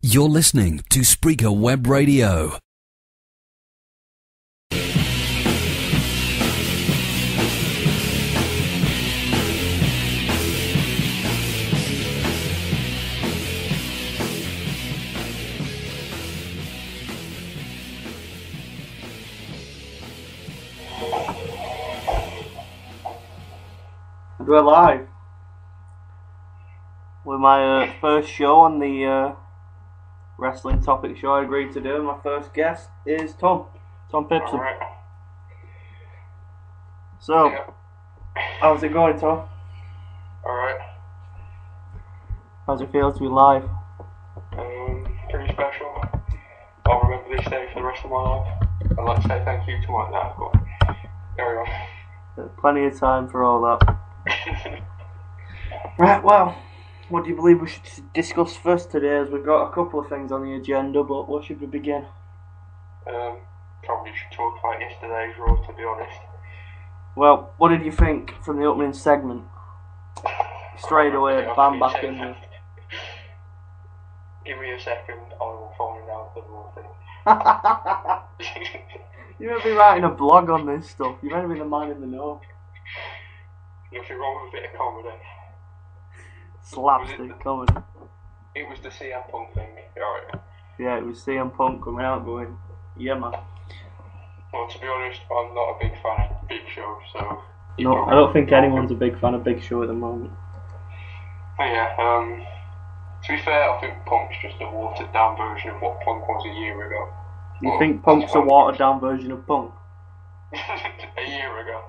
You're listening to Spreaker Web Radio. We're live with my first show on the wrestling topic show I agreed to do. My first guest is Tom Pipson. Alright. So, Yeah. how's it going, Tom? Alright. How's it feel to be live? Pretty special. I'll remember this day for the rest of my life. I'd like to say thank you to my dad, but carry on. Plenty of time for all that. Right, well, what do you believe we should discuss first today? As we've got a couple of things on the agenda, but where should we begin? Probably should talk about yesterday's Raw, to be honest. Well, what did you think from the opening segment? Straight away, bam, back in there. Give me a second, I will find out the Raw thing. You better be writing a blog on this stuff. You better be the man in the know. Nothing wrong with a bit of comedy. Slapstick comedy. It was the CM Punk thing, alright. Yeah, it was CM Punk coming out going, yeah, man. Well, to be honest, I'm not a big fan of Big Show, so... No, I don't think anyone's a big fan of Big Show at the moment. But yeah, to be fair, I think Punk's just a watered down version of what Punk was a year ago. You Well, think Punk's a watered down version of Punk? a year ago.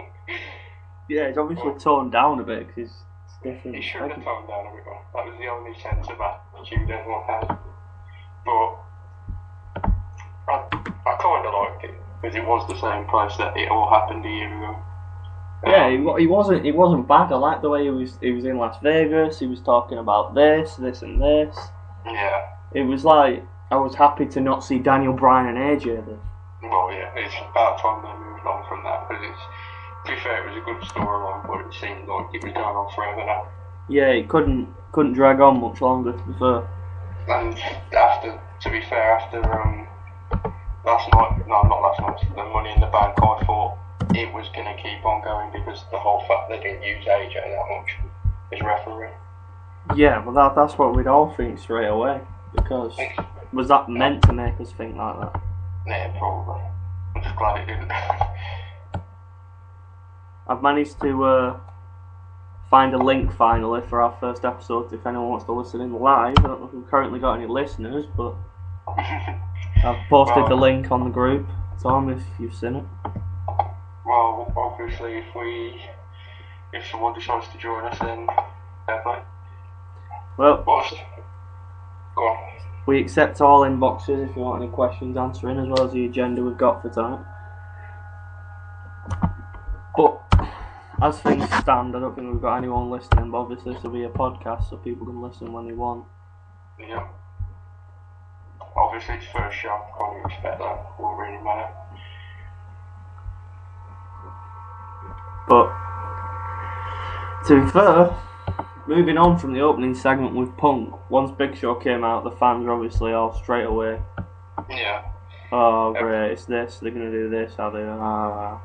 Yeah, it's obviously toned down a bit because it's different. He shouldn't have toned down a bit more. That was the only sense of attitude anyone had. But I kind of liked it because it was the same place that it all happened a year ago. Yeah, he wasn't bad. I liked the way he was in Las Vegas. He was talking about this and this. Yeah. It was like I was happy to not see Daniel Bryan and AJ there. Well, yeah, it's about time they moved on from that because it's. To be fair, it was a good storyline, but it seemed like it was going on forever now. Yeah, it couldn't drag on much longer, to be fair. And to be fair, after last night, no, not last night, the Money in the Bank, I thought it was going to keep on going because the whole fact they didn't use AJ that much as referee. Yeah, well that's what we'd all think straight away, because was that meant to make us think like that? Yeah, probably. I'm just glad it didn't. I've managed to find a link finally for our first episode if anyone wants to listen in live. I don't know if we've currently got any listeners, but I've posted the link on the group. Tom, if you've seen it. Well, obviously, if someone decides to join us, then fair play. Well, Go on. we accept all inboxes if you want any questions answering, as well as the agenda we've got for tonight. But as things stand, I don't think we've got anyone listening, but obviously this will be a podcast so people can listen when they want. Yeah. Obviously, it's first show, can't expect that. Won't really matter. But to be fair, moving on from the opening segment with Punk, once Big Show came out, the fans were obviously all straight away, Yeah. oh great, it's this, they're going to do this, are they?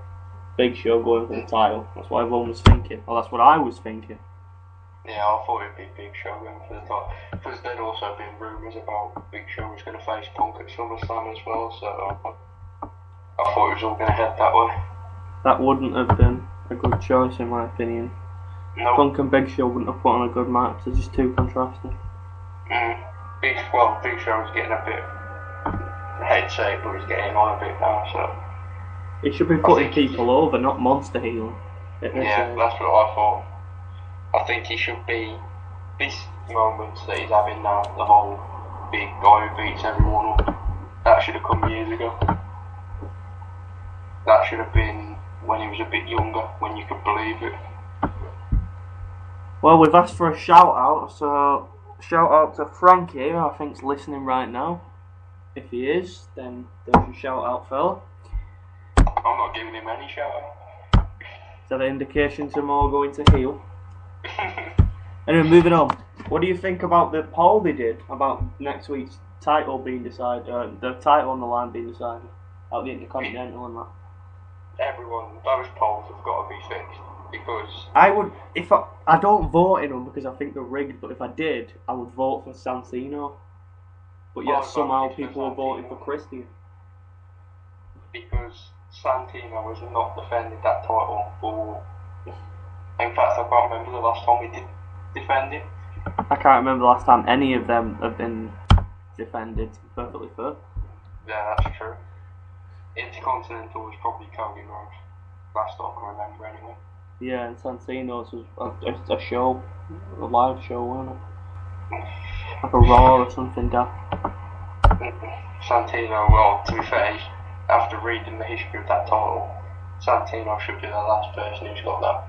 Big Show going for the title. That's what everyone was thinking. Well, that's what I was thinking. Yeah, I thought it'd be Big Show going for the title. Because there'd also been rumours about Big Show was going to face Punk at SummerSlam as well, so I thought it was all going to head that way. That wouldn't have been a good choice in my opinion. No. Punk and Big Show wouldn't have put on a good match. They're just too contrasting. Big Show was getting a bit, I hate to say it, but he's getting on a bit now, so. He should be putting people over, not monster healing. Yeah, that's what I thought. I think he should be, this moment that he's having now, the whole big guy who beats everyone up, that should have come years ago. That should have been when he was a bit younger, when you could believe it. Well, we've asked for a shout out, so shout out to Frankie, who I think's listening right now. If he is, then there's your shout out, fella. I'm not giving him any shout out. Is that an indication to more going to heel? Anyway, moving on. What do you think about the poll they did about next week's title being decided, the title on the line being decided, out the Intercontinental and that? Those polls have got to be fixed because I would, if I don't vote in them because I think they're rigged, but if I did, I would vote for Santino. But yet somehow people are voting for Christian. Because Santino has not defended that title for. In fact, I can't remember the last time he did defend it. I can't remember the last time any of them have been defended, to be perfectly fair. Yeah, that's true. Intercontinental was probably Cody Rhodes. Last time I remember, anyway. Yeah, and Santino's was a show, a live show, wasn't it? Like a Raw or something, Santino, well, to be fair, after reading the history of that title, Santino should be the last person who's got that.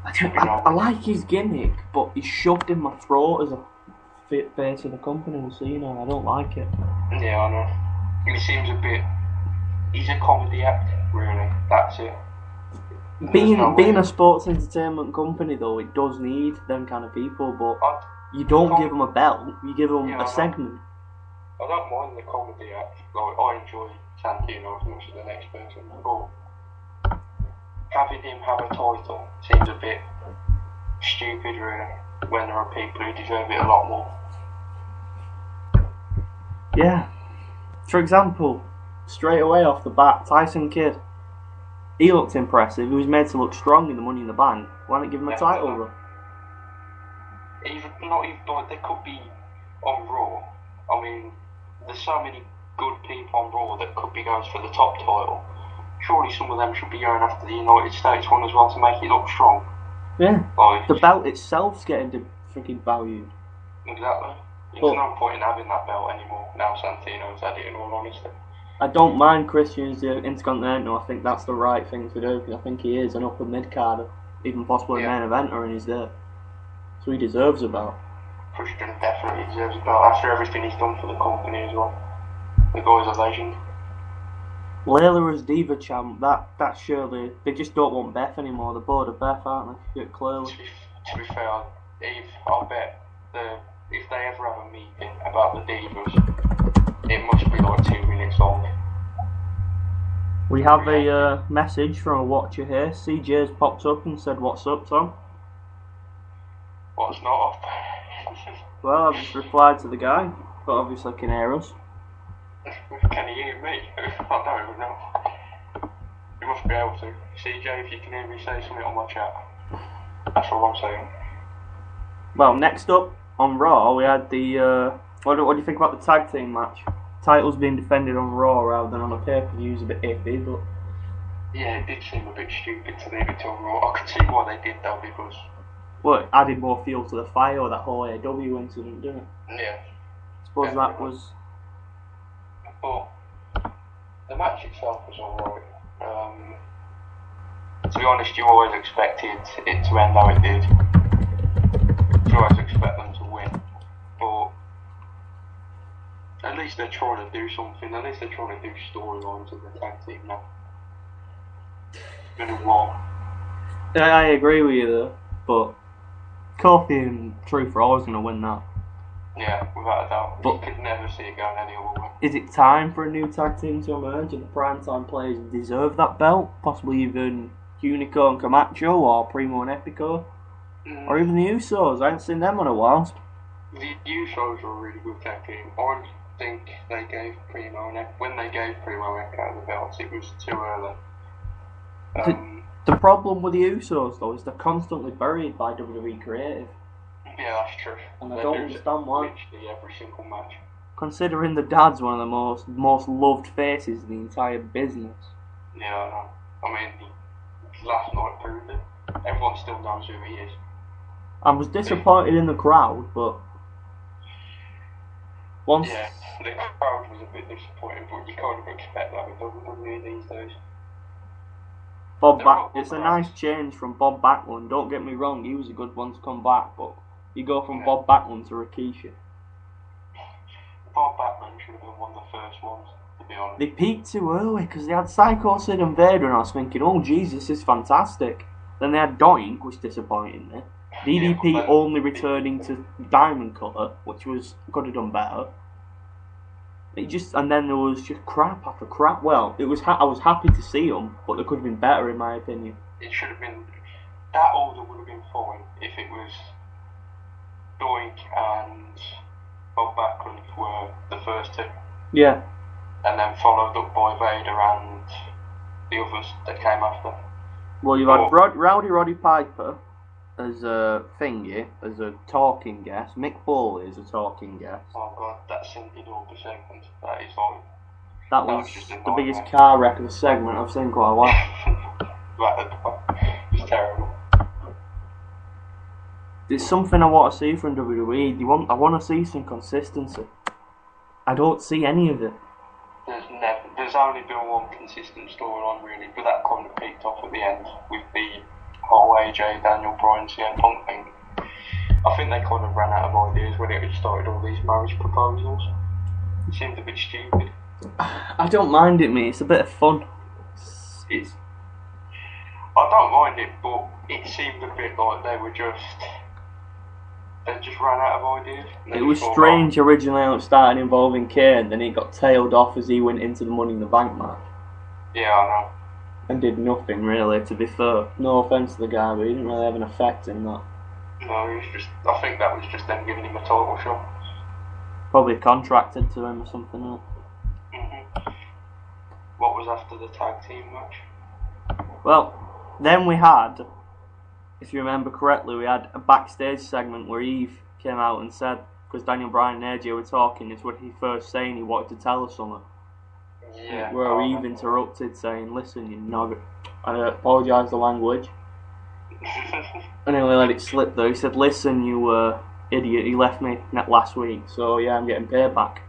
I like his gimmick, but he's shoved in my throat as a face of the company with Cena. I don't like it. Yeah, I know. He seems a bit. He's a comedy act, really. That's it. Being a sports entertainment company, though, it does need them kind of people, but you don't give them a belt, you give them a segment. I don't mind the comedy act. Like, I enjoy Santino as much as the next person, but having him have a title seems a bit stupid, really, when there are people who deserve it a lot more. Yeah. For example, straight away off the bat, Tyson Kidd. He looked impressive. He was made to look strong in the Money in the Bank. Why not give him a title run? Not even like they could be on Raw. I mean, there's so many good people on Raw that could be going for the top title. Surely some of them should be going after the United States one as well to make it look strong. Yeah. Like, the belt itself's getting freaking valued. Exactly. There's no point in having that belt anymore now Santino's had it, in all honesty. I don't mind Christian's the Intercontinental. I think that's the right thing to do. I think he is an upper mid-carder, even possibly a main eventer, and he's there. So he deserves a belt. Christian definitely deserves a belt after everything he's done for the company as well. The guy's a legend. Layla as Diva champ, that's surely... They just don't want Beth anymore. They're bored of Beth, aren't they? Clearly. To be fair, I'll bet if they ever have a meeting about the Divas, it must be like 2 minutes long. We have a message from a watcher here. CJ's popped up and said, "What's up, Tom?" What's not up? Well, I've just replied to the guy, but obviously can hear us. Can he hear me? I don't even know. You must be able to. CJ, if you can hear me, say something on my chat. That's all I'm saying. Well, next up on Raw, we had the... What do you think about the tag team match? Titles being defended on Raw rather than on a pay-per-view is a bit iffy, but... Yeah, it did seem a bit stupid to leave it till Raw. I could see why they did though, because... Well, it added more fuel to the fire with that whole AEW incident, didn't it? Yeah. I suppose that was... But the match itself was alright. To be honest, you always expected it to end how it did. You always expect them to win. But at least they're trying to do something. At least they're trying to do storylines with the tag team now. It's been a while. I agree with you there, but Kofi and Truth are always going to win that. Yeah, without a doubt. But you could never see it going any other way. is it time for a new tag team to emerge and the primetime players deserve that belt? Possibly even Unico and Camacho or Primo and Epico? Or even the Usos. I haven't seen them in a while. The Usos are a really good tag team. I think they gave Primo and when they gave Primo and Epico the belts, it was too early. The problem with the Usos, though, is they're constantly buried by WWE Creative. Yeah, that's true. And I don't understand why. Literally every single match. Considering the Dad's one of the most loved faces in the entire business. Yeah, I know. I mean, last night proved it. Everyone still knows who he is. I was disappointed in the crowd, but... Yeah, the crowd was a bit disappointing, but you kind of expect that with WWE these days. It's a nice change from Bob Backlund. Don't get me wrong, he was a good one to come back, but you go from Bob Backlund to Rikishi. Bob Backlund should have been one of the first ones, to be honest. They peaked too early because they had Psycho Sid and Vader, and I was thinking, oh Jesus, this is fantastic. Then they had Doink, which disappointed me. DDP Yeah, but only returning to Diamond Cutter, which could have done better. And then there was just crap after crap. Well, I was happy to see them, but they could have been better in my opinion. it should have been, that order would have been fine if it was Doink and Bob Backlund were the first two. Yeah. And then followed up by Vader and the others that came after. Well, you had Rowdy Roddy Piper as a thingy, as a talking guest. Mick Foley as a talking guest. Oh god, that Cindy Lauper segment, that is like... That was just the biggest car wreck of a segment I've seen quite a while. Right at the top. It's terrible. It's something I want to see from WWE. I want to see some consistency. I don't see any of it. There's only been one consistent storyline really, but that kind of peaked off at the end with the whole AJ, Daniel Bryan, CM Punk thing. I think they kind of ran out of ideas when it started all these marriage proposals. It seemed a bit stupid. I don't mind it, mate. It's a bit of fun. I don't mind it, but it seemed a bit like they just ran out of ideas. It was strange originally how it started involving Kane, then it got tailed off as he went into the Money in the Bank match. Yeah, I know. And did nothing really, to be fair. No offence to the guy, but he didn't really have an effect in that. No, I think that was just them giving him a title shot. Probably contracted to him or something. What was after the tag team match? Well, then we had, if you remember correctly, we had a backstage segment where Eve came out and said, because Daniel Bryan and AJ were talking, it's what he first saying he wanted to tell us something. Yeah. Where Eve interrupted saying, listen, you nugget, I apologise the language. And then we let it slip though. He said, listen, you idiot, you left me last week, so yeah, I'm getting payback.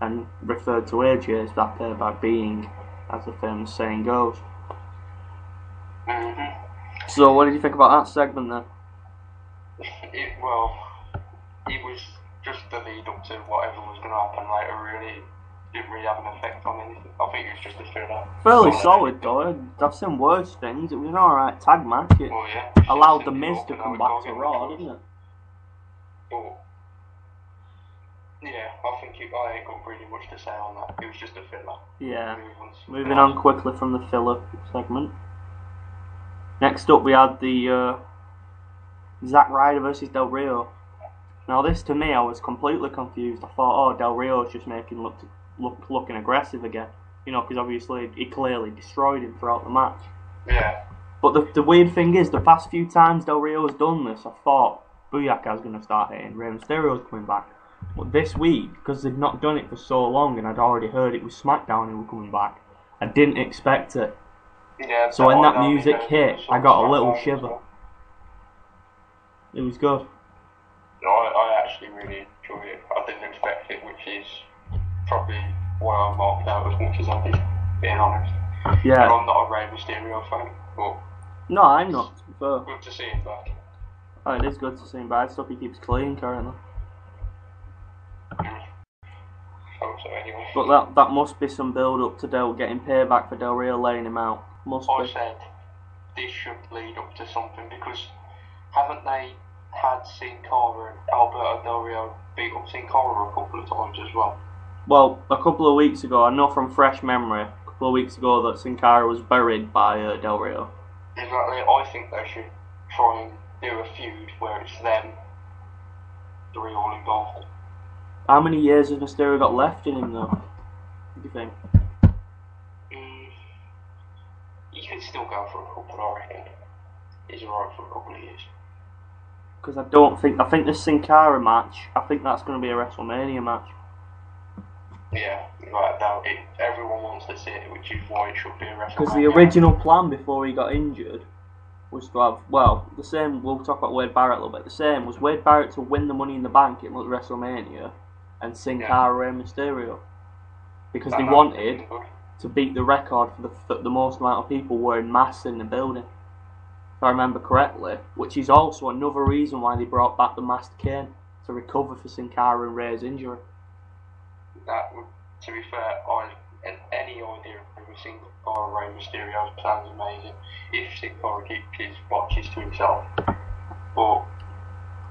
And referred to AJ as that payback being, as the famous saying goes. So what did you think about that segment then? It was just the lead up to whatever was going to happen later. Really, didn't really have an effect on anything. I think it was just a filler. Fairly solid though. I've seen worse things. It was an alright tag match. It allowed the Miz to come back to Raw, didn't it? But yeah, I ain't got really much to say on that. It was just a filler. Yeah. Moving on quickly from the filler segment. Next up, we had the Zack Ryder versus Del Rio. Now, this to me, I was completely confused. I thought, oh, Del Rio's just making looking aggressive again, you know, because obviously he clearly destroyed him throughout the match. Yeah. But the weird thing is, the past few times Del Rio has done this, I thought Booyaka's going to start hitting, Rey Mysterio's coming back. But this week, because they'd not done it for so long, and I'd already heard it was SmackDown who were coming back, I didn't expect it. Yeah, so when that music hit, I got a little shiver. It was good. No, I actually really enjoyed it. I didn't expect it, which is probably why I marked out as much as I did, being honest. Yeah. And I'm not a Rey Mysterio fan, but... No, I'm not, to be fair. Good to see him back. Oh, it is good to see him back. I hope he keeps clean currently. So anyway. But that must be some build up to Del getting payback for Del Rio laying him out. Must be. I said this should lead up to something because haven't they had Sin Cara and Alberto Del Rio beat up Sin Cara a couple of times as well? Well, a couple of weeks ago, I know from fresh memory, a couple of weeks ago that Sin Cara was buried by Del Rio. Exactly. I think they should try and do a feud where it's them three all involved. How many years has Mysterio got left in him though? What do you think? He could still go for a couple, I reckon. He's alright for a couple of years. Because I think the Sin Cara match, I think that's going to be a WrestleMania match. Yeah, without a doubt. Everyone wants to see it, which is why it should be a WrestleMania. Because the original plan before he got injured was to have, well, the same, we'll talk about Wade Barrett a little bit, the same was Wade Barrett to win the Money in the Bank at WrestleMania and Sin Cara Rey Mysterio. Because they wanted to beat the record for the most amount of people wearing masks in the building, if I remember correctly, which is also another reason why they brought back the masked Kane, to recover for Sin Cara and Rey's injury. That would, to be fair, any idea of Sin Cara Rey Mysterio's plan is amazing. If Sin Cara keeps his botches to himself, But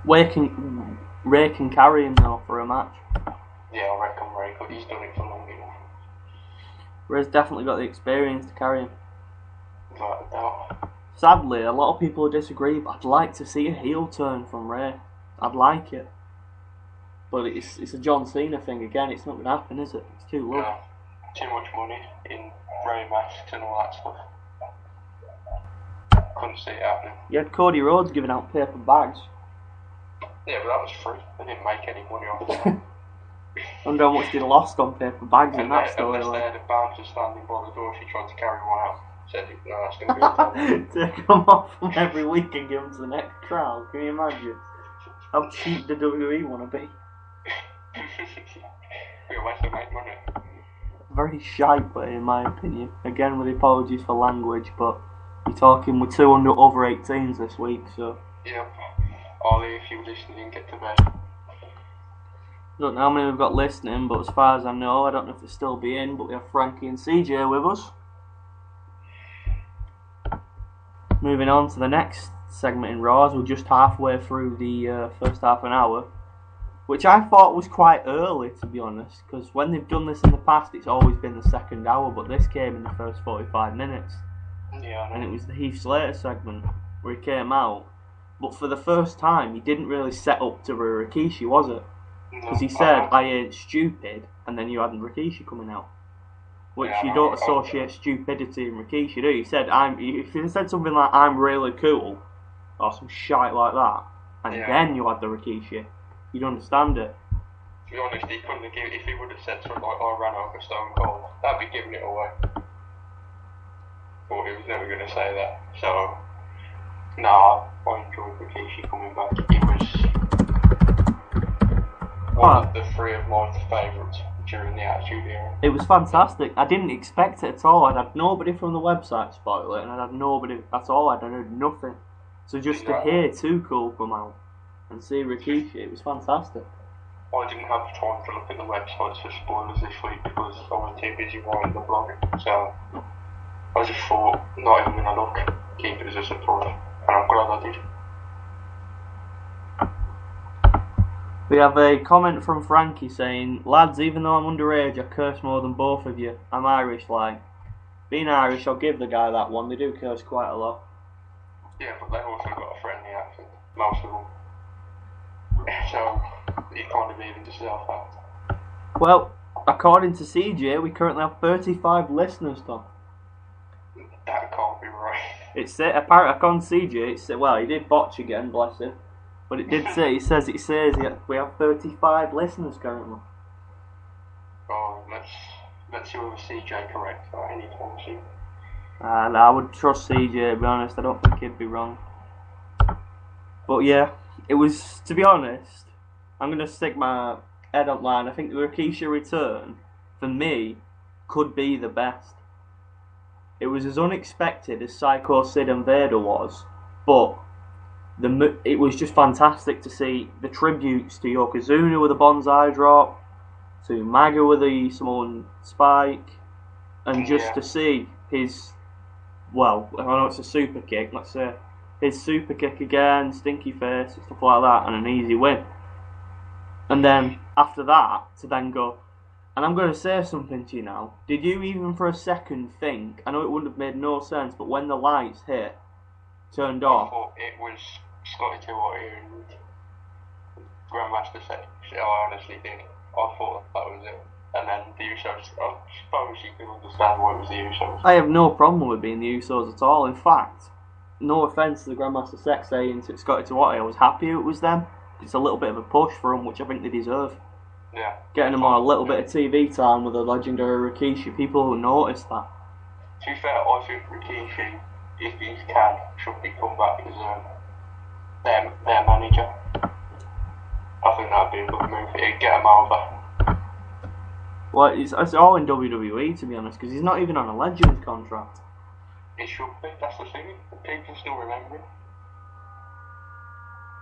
Ray can carry him though for a match. yeah, I reckon Ray could. He's done it for long enough. Ray's definitely got the experience to carry him. Without a doubt. Sadly, a lot of people disagree, but I'd like to see a heel turn from Ray. I'd like it. But it's a John Cena thing again, it's not going to happen, is it? It's too low. Yeah. Too much money in Ray masks and all that stuff. Couldn't see it happening. You had Cody Rhodes giving out paper bags. Yeah, but that was free. They didn't make any money off that. I wonder how much they lost on paper bags in that Unless story. they had a bouncer standing by the door, she tried to carry one out. Said, no, that's going to be a Take them off from every week and give them to the next crowd. Can you imagine? How cheap the WWE want to be? Be a way to make money. Very shite, but in my opinion. Again, with apologies for language, but you're talking with 200 over 18s this week, so. Yep. Ollie, if you're listening, get to bed. Don't know how many we've got listening, but as far as I know, I don't know if they'll still be in, but we have Frankie and CJ with us. Moving on to the next segment in Raw, as we're just halfway through the first half an hour, which I thought was quite early, to be honest, because when they've done this in the past, it's always been the second hour, but this came in the first 45 minutes. Yeah, And it was the Heath Slater segment where he came out, but for the first time, he didn't really set up to Rikishi, was it? Because he said, I ain't stupid, and then you had Rikishi coming out. Which you don't associate stupidity and Rikishi, do you? He said, if he said something like, I'm really cool, or some shite like that, and then you had the Rikishi, you'd understand it. To be honest, he couldn't have given, if he would have said something like, I ran over Stone Cold, that'd be giving it away. But he was never going to say that, so, nah, I enjoyed Rikishi coming back. It was one of the three of my favourites during the Attitude Era. It was fantastic. I didn't expect it at all. I'd had nobody from the website spoil it, and I'd had nobody at all. I'd heard nothing. So just to hear Too Cool come out and see Rikishi, it was fantastic. I didn't have time to look at the websites for spoilers this week because I was too busy writing the blog. So I just thought, not even going to look, keep it as a surprise. And I'm glad I did. We have a comment from Frankie saying, lads, even though I'm underage, I curse more than both of you. I'm Irish, like. Being Irish, I'll give the guy that one. They do curse quite a lot. Yeah, but they also got a friendly accent, most of them. So, you kind of even yourself out. Well, according to CJ, we currently have 35 listeners, Tom. That can't be right. It's apparently, according to CJ, well, he did botch again, bless him. But it did say, it says we have 35 listeners currently. Oh, let's see whether CJ correct that anytime soon. And I would trust CJ, to be honest. I don't think he'd be wrong. But yeah, it was, to be honest, I'm going to stick my head up line. I think the Rikishi return, for me, could be the best. It was as unexpected as Psycho Sid and Vader was, but it was just fantastic to see the tributes to Yokozuna with the bonsai drop, to Maga with the Samoan spike, and just to see his, well, I know it's a super kick, let's say, his super kick again, stinky face, stuff like that, and an easy win. And then, after that, to then go, and I'm going to say something to you now, did you even for a second think, I know it wouldn't have made no sense, but when the lights hit, turned off. I thought it was Scotty 2.0 and Grandmaster said, I honestly did. I thought that was it. And then the Usos, I suppose you can understand why it was the Usos. I have no problem with being the Usos at all. In fact, no offence to the Grandmaster Sex saying to Scotty Tuati, I was happy it was them. It's a little bit of a push for them, which I think they deserve. Yeah. Getting them on a little bit of TV time with the legendary Rikishi, people who notice that. To be fair, I think Rikishi, if he can, should be come back as their manager. I think that'd be a good move. It'd get him over. Well, it's all in WWE, to be honest, because he's not even on a Legends contract. It should be, that's the thing. People still remember him.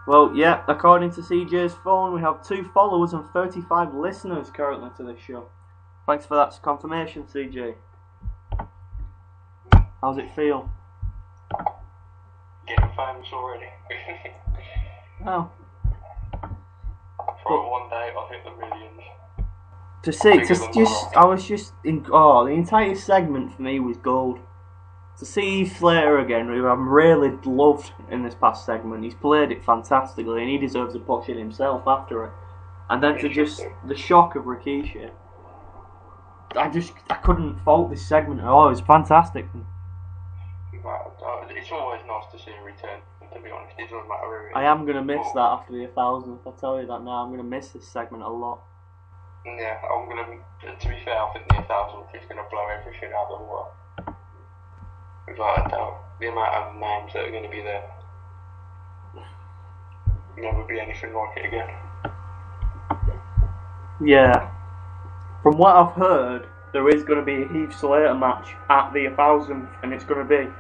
Well, yeah, according to CJ's phone, we have 2 followers and 35 listeners currently to this show. Thanks for that confirmation, CJ. How's it feel? Getting famous already. Oh. For one day, I'll hit the millions. To see, Bigger than I was just in. Oh, the entire segment for me was gold. To see Heath Slater again, who I'm really loved in this past segment, he's played it fantastically, and he deserves a push in himself after it. And then to just the shock of Rikishi, I couldn't fault this segment at all. It was fantastic. It's always nice to see a return. To be honest, it doesn't matter who it is. I am gonna miss that after the 1,000th. I'll tell you that now. I'm gonna miss this segment a lot. Yeah, I'm gonna. To be fair, I think the 1,000th is gonna blow everything out of the water. Without a doubt, the amount of names that are going to be there, never be anything like it again. Yeah. From what I've heard, there is going to be a Heath Slater match at the 1,000th, and it's going to be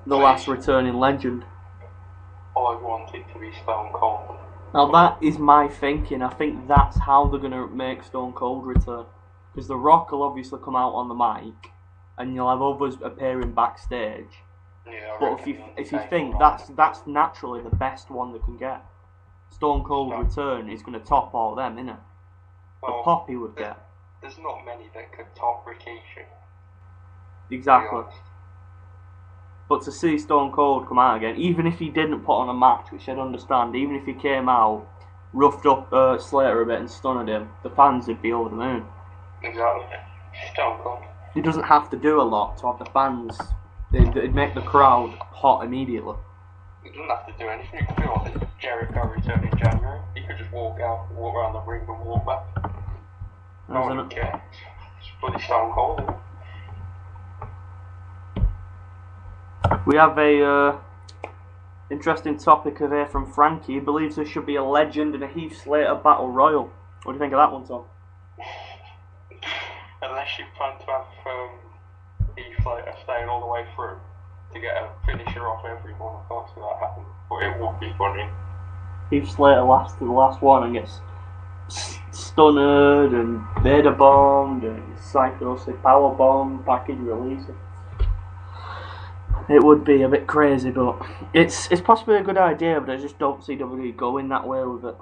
the last returning legend. I want it to be Stone Cold. Now that is my thinking. I think that's how they're going to make Stone Cold return. Because The Rock will obviously come out on the mic, and you'll have others appearing backstage. Yeah, but if you think that's naturally the best one they can get, Stone Cold return is going to top all them, innit? The pop he would get. There's not many that could top Rikishi. Exactly. But to see Stone Cold come out again, even if he didn't put on a match, which I'd understand, even if he came out, roughed up Slater a bit and stunned him, the fans would be over the moon. Exactly. Stone Cold. He doesn't have to do a lot to have the fans. It'd make the crowd hot immediately. He doesn't have to do anything. You can feel like Jericho return in January. He could just walk out, walk around the ring and walk back. No one would care. It's bloody Stone Cold. We have a interesting topic here from Frankie. He believes there should be a legend in a Heath Slater Battle Royal. What do you think of that one, Tom? Unless you plan to have Heath Slater staying all the way through to get a finisher off everyone, I can't see that happen. But it would be funny. Heath Slater lasts to the last one and gets stunned and Vader bombed and psychotic power bomb package release. It would be a bit crazy, but it's possibly a good idea, but I just don't see WWE going that way with it.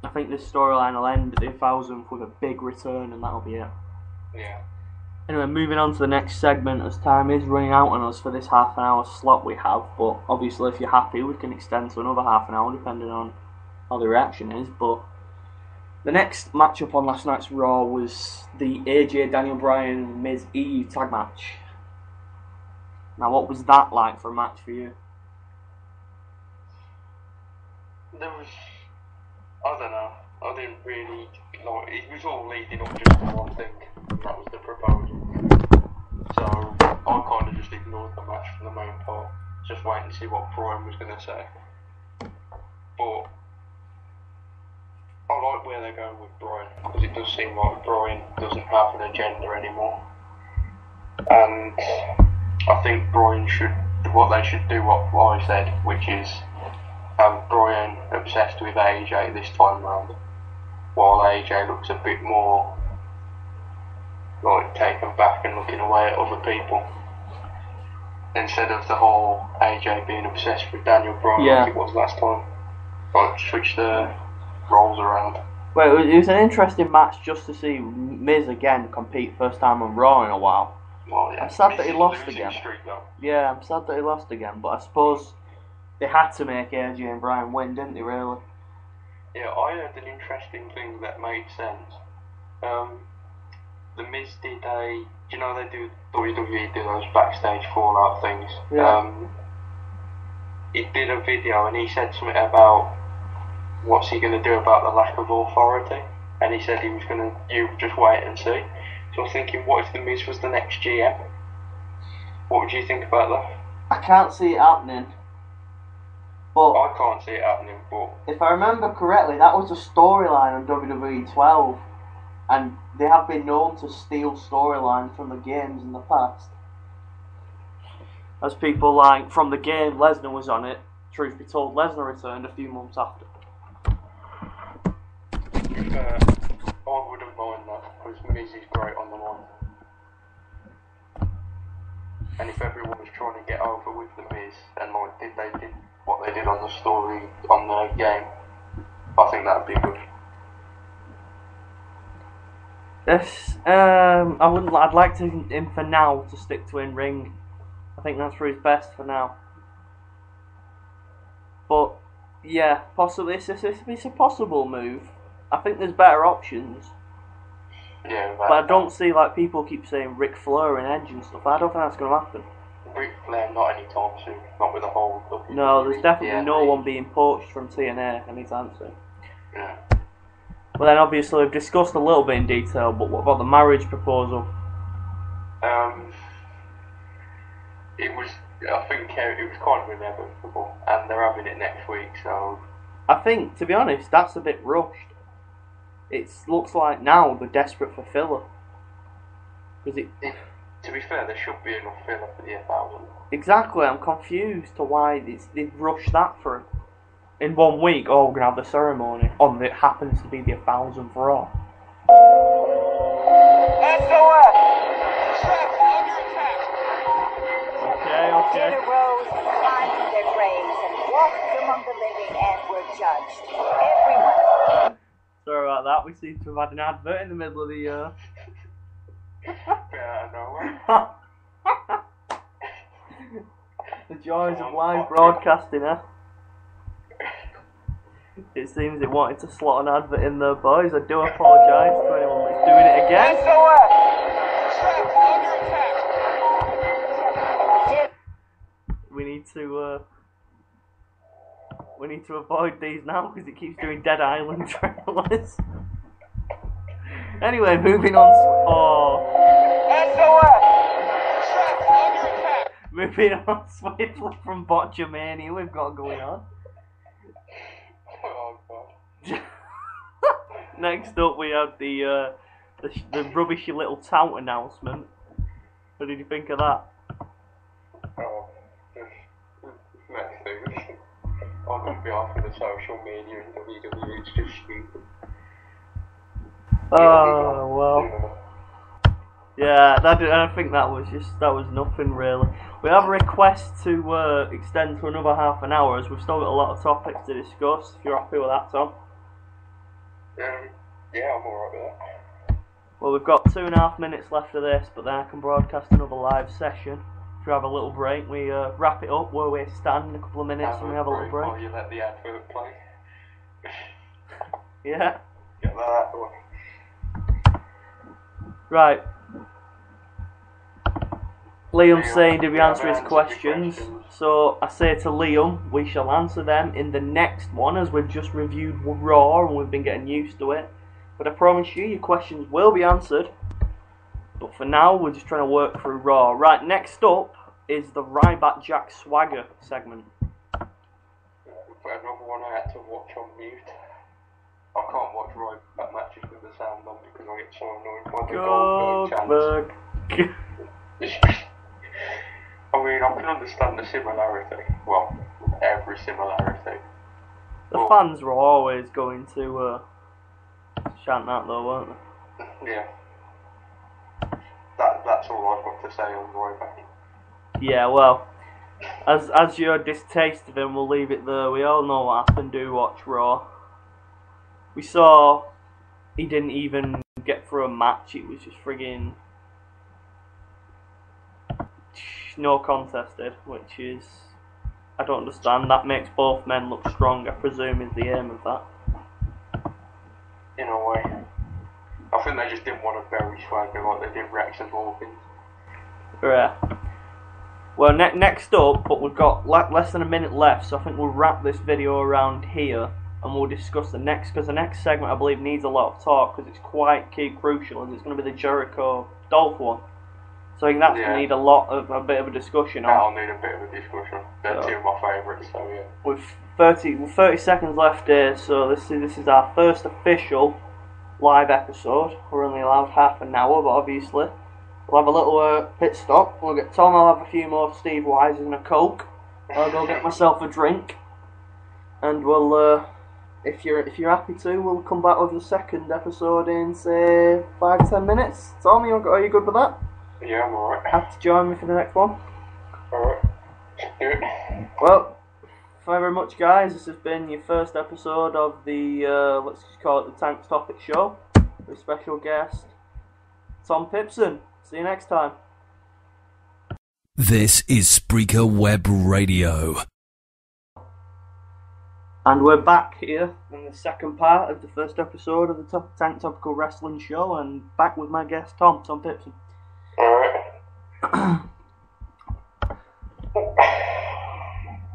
I think this storyline will end at the 1,000th with a big return, and that'll be it. Yeah. Anyway, moving on to the next segment, as time is running out on us for this half an hour slot we have, but obviously if you're happy we can extend to another half an hour depending on how the reaction is. But the next matchup on last night's Raw was the AJ, Daniel Bryan, Miz Eve tag match. Now what was that like for a match for you? There was, I don't know, I didn't really, like, it was all leading up just to one thing, and that was the proposal. So, I kind of just ignored the match for the main part, just waiting to see what Bryan was going to say. But, I like where they're going with Bryan, because it does seem like Bryan doesn't have an agenda anymore. And I think Bryan what they should do what I said, which is have Bryan obsessed with AJ this time round, while AJ looks a bit more like taken back and looking away at other people, instead of the whole AJ being obsessed with Daniel Bryan like it was last time. Like, switch the roles around. Well, it was an interesting match just to see Miz again compete first time on Raw in a while. Well, yeah. I'm sad that he lost again. Streak, yeah, I'm sad that he lost again, but I suppose they had to make AJ and Bryan win, didn't they, really? Yeah, I heard an interesting thing that made sense. The Miz did they do, WWE do those backstage fallout things. Yeah. He did a video and he said something about what's he going to do about the lack of authority, and he said he was going to, you just wait and see. So I was thinking, what if the Miz was the next GM? What would you think about that? I can't see it happening. But I can't see it happening, but if I remember correctly, that was a storyline on WWE 12, and they have been known to steal storylines from the games in the past. As people like, from the game, Lesnar was on it. Truth be told, Lesnar returned a few months after. I wouldn't mind that, because Miz is great on the line. And if everyone was trying to get over with the Miz, and like, what they did on the story on the game. I think that'd be good. Yes, I'd like him for now to stick to in ring. I think that's for his best for now. But yeah, possibly it's a possible move. I think there's better options. Yeah, but I don't see, like, people keep saying Ric Flair and Edge and stuff. I don't think that's going to happen. Ric Flair, not anytime soon. Not with the whole. No, there's definitely no one being poached from TNA anytime soon. Yeah. But then obviously we've discussed a little bit in detail, but what about the marriage proposal? I think it was kind of inevitable, and they're having it next week, so... I think, to be honest, that's a bit rushed. It looks like now they're desperate for filler. To be fair, there should be enough filler for the 1,000. Exactly, I'm confused to why they've rushed that through. In 1 week, we're going to have the ceremony on it happens to be the 1,000th Raw. SOS! Okay. Dead arose, climbed from their graves, and walked among the living and were judged. Everyone. Sorry about that, we seem to have had an advert in the middle of the Yeah, I know. The joys of live broadcasting, eh? It seems it wanted to slot an advert in there, boys. I do apologise to anyone that's doing it again. We need to avoid these now because it keeps doing Dead Island trailers. Anyway, moving on. Moving on swiftly from Botchamania we've got going on. Oh, God. Next up, we had the rubbishy little tout announcement. What did you think of that? Oh, next thing. On behalf of the social media and WWE, it's just stupid. Oh, well. Yeah, I think that was nothing really. We have a request to extend to another half an hour as we've still got a lot of topics to discuss. If you're happy with that, Tom? Yeah, I'm alright with that. Well, we've got 2.5 minutes left of this, but then I can broadcast another live session. If you have a little break, we wrap it up where we stand in a couple of minutes and we have a little break. While you let the advert play. Yeah. Get that out of the way. Right. Liam's saying, did we answer his questions? So I say to Liam, we shall answer them in the next one, as we've just reviewed Raw and we've been getting used to it. But I promise you, your questions will be answered. But for now, we're just trying to work through Raw. Right, next up is the Ryback Jack Swagger segment. Another one I had to watch on mute. I can't watch Ryback matches with the sound on because I get so annoyed by the Goldberg chants. I mean, I can understand the similarity. Well, every similarity. The fans were always going to chant that though, weren't they? Yeah. That's all I've got to say on Ryback. Yeah, well, as your distaste of him, we'll leave it there. We all know what happened. Do watch Raw. We saw he didn't even get through a match. It was just friggin' no contested, which is, I don't understand. That makes both men look strong, I presume is the aim of that. In a way. I think they just didn't want to bury Swagger like they did Rex and Hawkins. Yeah. Well, next up, but we've got less than a minute left, so I think we'll wrap this video around here, and we'll discuss the next, because the next segment I believe needs a lot of talk, because it's quite crucial, and it's going to be the Jericho Dolph one. So I think that's going to need a bit of a discussion on. That'll need a bit of a discussion. They're two of my favourites, so yeah. With 30 seconds left here, so this is our first official live episode. We're only allowed half an hour, but obviously we'll have a little pit stop. We'll get Tom. I'll have a few more Steve Wises and a Coke. I'll go get myself a drink, and we'll, if you're happy to, we'll come back with the second episode in say 5-10 minutes. Tom, are you good with that? Yeah, I'm alright. Have to join me for the next one. Alright. Do it. Well, very much, guys. This has been your first episode of the, let's just call it the Tanks Topic Show, with special guest Tom Pipson. See you next time. This is Spreaker Web Radio. And we're back here in the second part of the first episode of the Tank Topical Wrestling Show, and back with my guest Tom Pipson. Alright.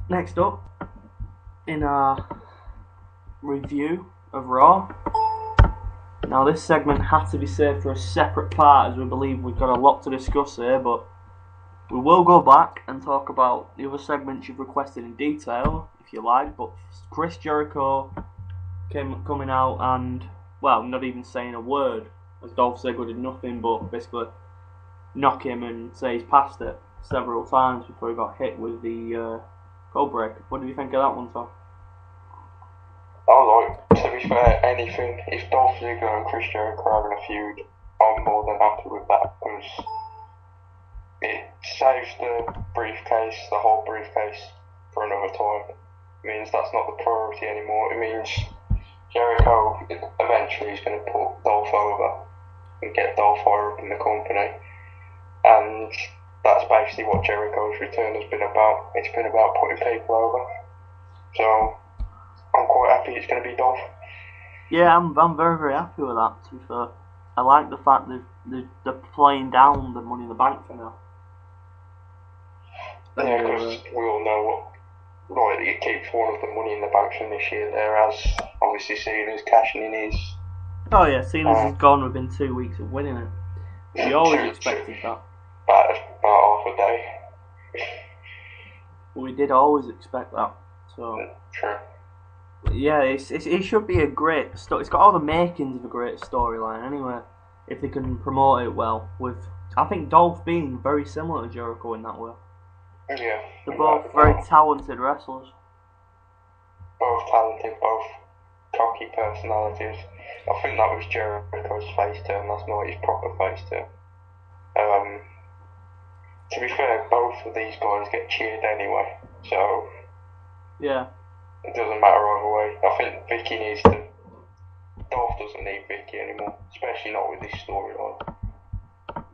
Next up, in our review of Raw. Now this segment had to be saved for a separate part, as we believe we've got a lot to discuss here, but we will go back and talk about the other segments you've requested in detail, if you like. But Chris Jericho coming out and, well, not even saying a word, as Dolph Ziggler did nothing but basically knock him and say he's past it several times before he got hit with the code break. What do you think of that one, Tom? To be fair, anything, if Dolph Ziggler and Chris Jericho are having a feud, I'm more than happy with that, because it saves the briefcase, the whole briefcase, for another time. It means that's not the priority anymore. It means Jericho eventually is going to put Dolph over and get Dolph higher up in the company, and that's basically what Jericho's return has been about. It's been about putting people over. So I'm quite happy it's going to be Dolph. Yeah, I'm very, very happy with that, to be fair. I like the fact that they're playing down the Money in the Bank for now. Yeah, because we all know what it keeps one of the Money in the Bank from this year there, as obviously Cena's cashing in his... Oh yeah, Cena's is gone within 2 weeks of winning it. We always expected that. About half a day. We did always expect that. So True. yeah, it should be a great story. It's got all the makings of a great storyline anyway, if they can promote it well. With, I think, Dolph being very similar to Jericho in that way. Yeah. They're both very talented wrestlers. Both talented, both cocky personalities. I think that was Jericho's face turn, that's not his proper face turn. To be fair, both of these guys get cheered anyway, so Yeah. it doesn't matter either way. I think Vicky needs to... Dolph doesn't need Vicky anymore, especially not with this storyline. That's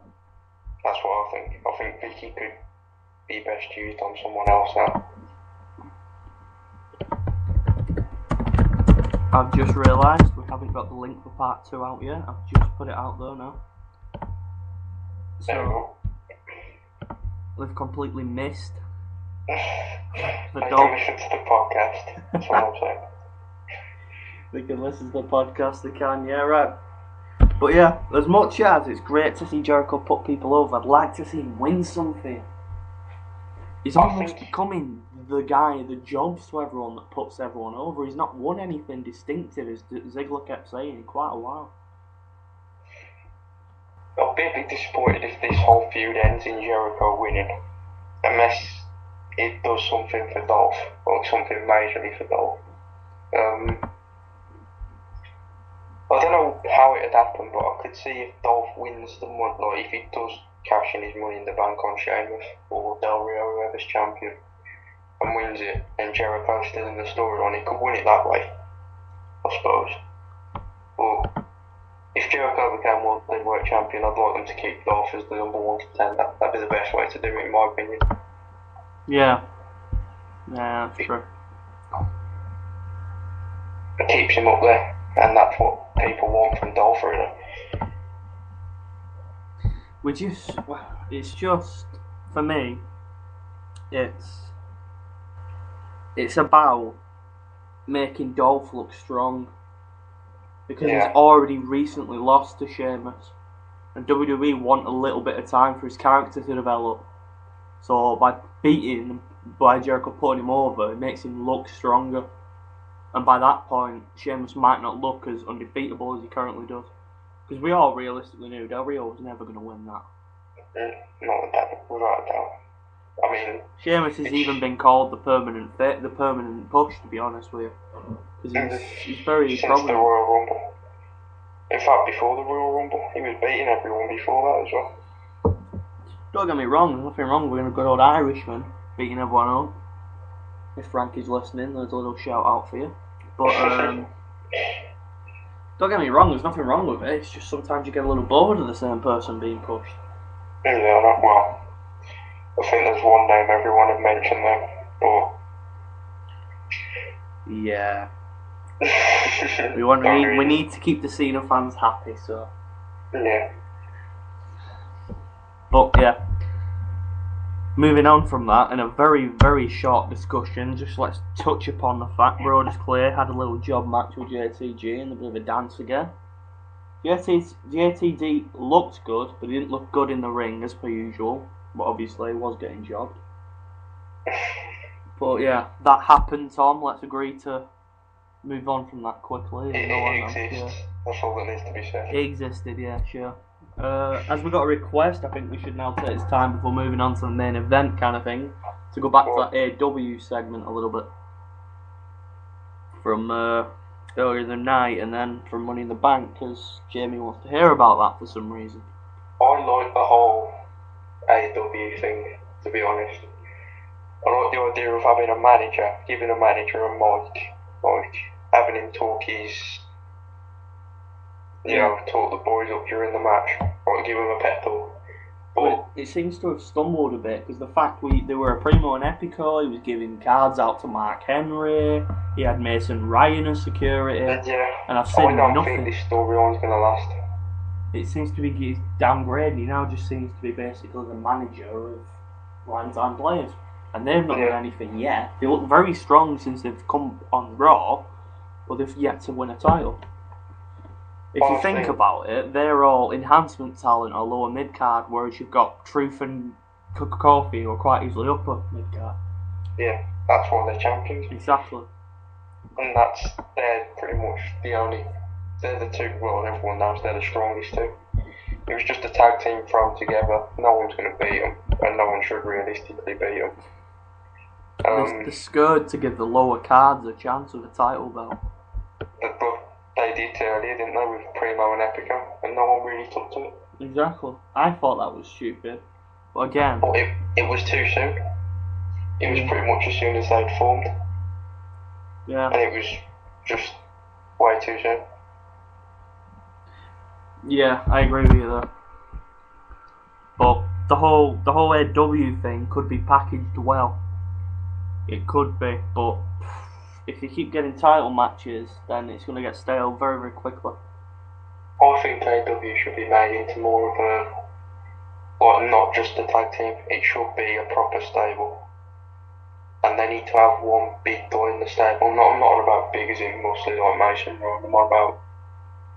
what I think. I think Vicky could be best used on someone else now. I've just realised we haven't got the link for part 2 out yet. I've just put it out there now. There we So go. we've completely missed the They Dolph. can listen to the podcast, that's what I'm saying. They can listen to the podcast, they can, yeah, right. But yeah, as much as it's great to see Jericho put people over, I'd like to see him win something. He's almost becoming the guy that jobs to everyone, that puts everyone over. He's not won anything distinctive, as Ziggler kept saying, in quite a while. I'll be a bit disappointed if this whole feud ends in Jericho winning, unless it does something for Dolph, or something majorly for Dolph. I don't know how it'd happen, but I could see if Dolph wins the money, like if he does cash in his Money in the Bank on Sheamus or Del Rio, whoever's champion, and wins it, and Jericho's still in the storyline, he could win it that way, I suppose. But if Jericho became World Heavyweight Champion, I'd like them to keep Dolph as the number 1 contender. That'd be the best way to do it, in my opinion. Yeah. Yeah, that's true. It keeps him up there, and that's what people want from Dolph, really. It's just, for me, it's about making Dolph look strong, because he's already recently lost to Sheamus, and WWE want a little bit of time for his character to develop. So by Jericho putting him over, it makes him look stronger, and by that point, Sheamus might not look as undefeatable as he currently does, because we all realistically knew Del Rio was never going to win that. Not without a doubt. I mean, Sheamus has even been called the permanent push, to be honest with you, because he's very since prominent. the Royal Rumble. In fact, before the Royal Rumble, he was beating everyone before that as well. Don't get me wrong, there's nothing wrong with a good old Irishman beating everyone up. If Frank is listening, there's a little shout out for you. But don't get me wrong, there's nothing wrong with it. It's just sometimes you get a little bored of the same person being pushed. Yeah, well, I think there's one name everyone had mentioned though. Yeah. We need to keep the Cena fans happy, so. Yeah. But yeah. Moving on from that, in a very, very short discussion, just let's touch upon the fact Brodus Clay had a little job match with JTG and a bit of a dance again. JTG looked good, but he didn't look good in the ring as per usual. But obviously he was getting jobbed. But yeah, that happened, Tom. Let's agree to move on from that quickly. It exists. Yeah. That's all that needs to be said. It existed, yeah, sure. As we got a request, I think we should now take this time before moving on to the main event kind of thing to go back to that AEW segment a little bit from earlier in the night and then from Money in the Bank, because Jamie wants to hear about that for some reason. I like the whole AEW thing, to be honest. I like the idea of having a manager, giving a manager a mic, like having him talk his, talk the boys up during the match, or give him a pep talk. But it seems to have stumbled a bit, because the fact there were a Primo and Epico, he was giving cards out to Mark Henry, he had Mason Ryan as security, and I've seen I don't nothing. think this storyline's going to last. It seems to be downgraded. He now just seems to be basically the manager of Line players. And they've not done anything yet. They look very strong since they've come on Raw, but they've yet to win a title. If you think about it, they're all enhancement talent or lower mid card, whereas you've got Truth and Kofi who are quite easily upper mid card. Yeah, that's why they're champions. Exactly. And they're pretty much they're the two, well, everyone knows they're the strongest two. It was just a tag team thrown together. No one's going to beat them, and no one should realistically beat them. They're scared to give the lower cards a chance of a title belt. But they did earlier, didn't they, with Primo and Epico, and no one really took to it. Exactly. I thought that was stupid. But again... But it was too soon. It was pretty much as soon as they'd formed. Yeah. And it was just way too soon. Yeah, I agree with you there. But the whole AEW thing could be packaged well. It could be, but if you keep getting title matches, then it's going to get stale very, very quickly. I think AEW should be made into more of a, not just a tag team, it should be a proper stable. And they need to have one big guy in the stable. I'm not on about big as in mostly like Mason Ryan, I'm on about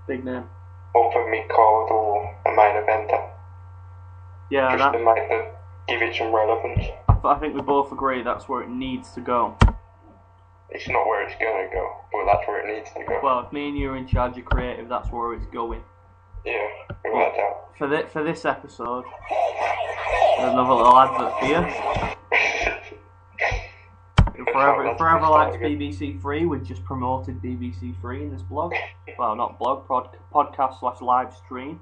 big name. Upper mid card or a main eventer. Yeah, just to give it some relevance. I think we both agree that's where it needs to go. It's not where it's going to go, but that's where it needs to go. Well, if me and you are in charge of creative, that's where it's going. Yeah, without doubt. For this episode, there's another little advert for you. Forever likes BBC Three, we've just promoted BBC Three in this blog. Well, not blog, podcast / live stream.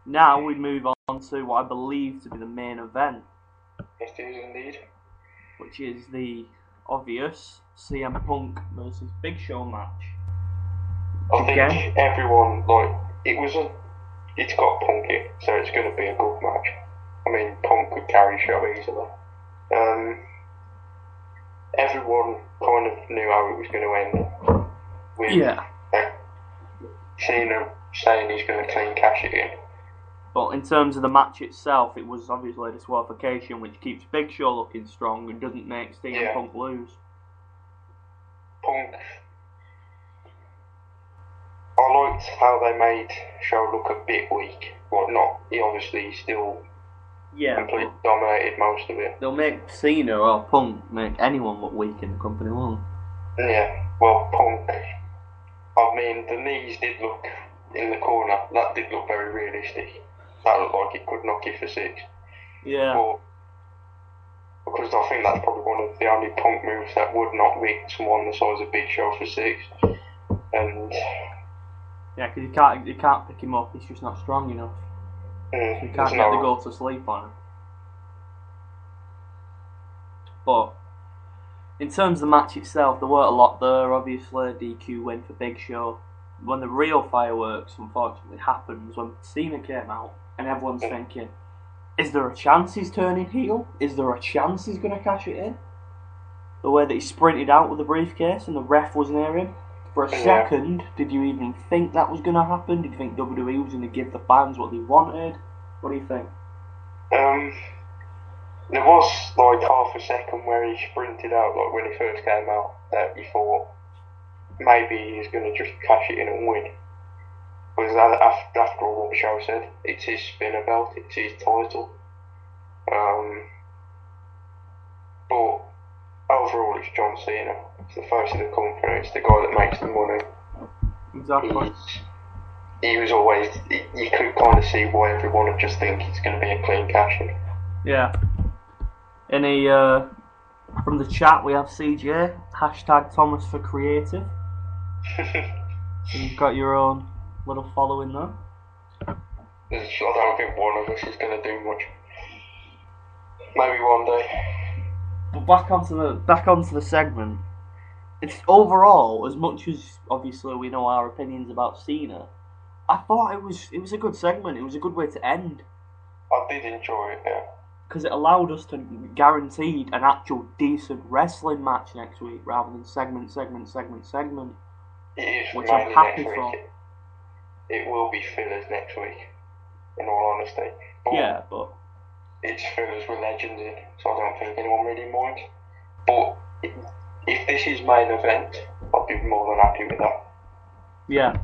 Now we move on to what I believe to be the main event. Yes, it is indeed. Which is the obvious CM Punk versus Big Show match. I think everyone, it's got Punk in, so it's going to be a good match. I mean, Punk could carry Show easily. Everyone kind of knew how it was going to end. With Cena saying he's going to clean cash it in. But in terms of the match itself, it was obviously a disqualification, which keeps Big Show looking strong and doesn't make CM Punk lose. Punk. I liked how they made Show look a bit weak. Well, not. He obviously still completely dominated most of it. They'll make Cena or Punk make anyone look weak in the company, won't they? Yeah. Well, Punk. I mean, the knees did look in the corner. That did look very realistic. That looked like it could knock you for 6. Yeah. But, because I think that's probably one of the only Punk moves that would not make someone the size of Big Show for 6. And yeah, because you can't pick him up. He's just not strong enough. So you can't get the go to sleep on him. But In terms of the match itself, there weren't a lot there. Obviously, DQ win for Big Show. When the real fireworks, unfortunately, happened was when Cena came out, and everyone's thinking, is there a chance he's turning heel? Is there a chance he's going to cash it in? The way that he sprinted out with the briefcase and the ref was near him. For a second, did you even think that was going to happen? Did you think WWE was going to give the fans what they wanted? What do you think? There was like half a second where he sprinted out, like when he first came out, that you thought maybe he's going to just cash it in and win. Because after all what the show said, it's his spinner belt, it's his title. But overall, it's John Cena. It's the face of the company. It's the guy that makes the money. Exactly. He was always. You could kind of see why everyone would just think it's going to be a clean cash in. Yeah. Any from the chat we have CJ hashtag Thomas for creative. So you've got your own little following there. I don't think one of us is going to do much. Maybe one day. But back onto the segment. It's overall, as much as obviously we know our opinions about Cena, I thought it was a good segment. It was a good way to end. I did enjoy it, yeah. Because it allowed us to guarantee an actual decent wrestling match next week rather than segment. It is which I'm happy for. It will be fillers next week, in all honesty. But yeah, but it's fillers with legends in, so I don't think anyone really minds. But if this is main event, I'll be more than happy with that. Yeah.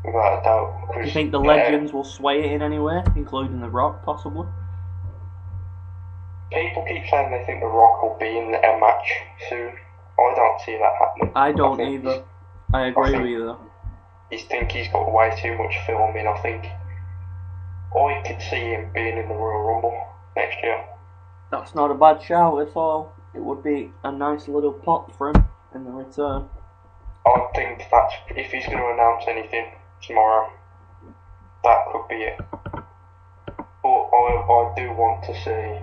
Without a doubt. Do you think the legends will sway it in any way, including The Rock, possibly? People keep saying they think The Rock will be in a match soon. I don't see that happening. I don't either. I agree with you though. I think he's got way too much film in, I think. I could see him being in the Royal Rumble next year. That's not a bad shout at all. It would be a nice little pop for him in the return. I think that's, if he's going to announce anything tomorrow, that could be it. But I do want to see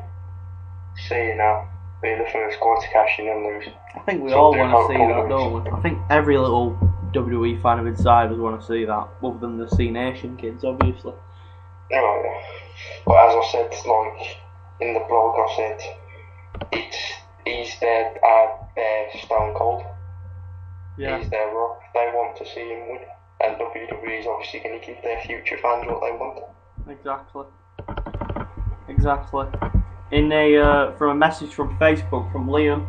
Cena be the first guy to cash in and lose. I think we all want to see that, don't we? I think every little WWE fan of inside would want to see that, other than the C Nation kids, obviously. Oh, yeah. But as I said, like in the blog, I said he's their Stone Cold. Yeah. He's their Rock. They want to see him win, and WWE is obviously going to give their future fans what they want. Exactly. In from a message from Facebook from Liam,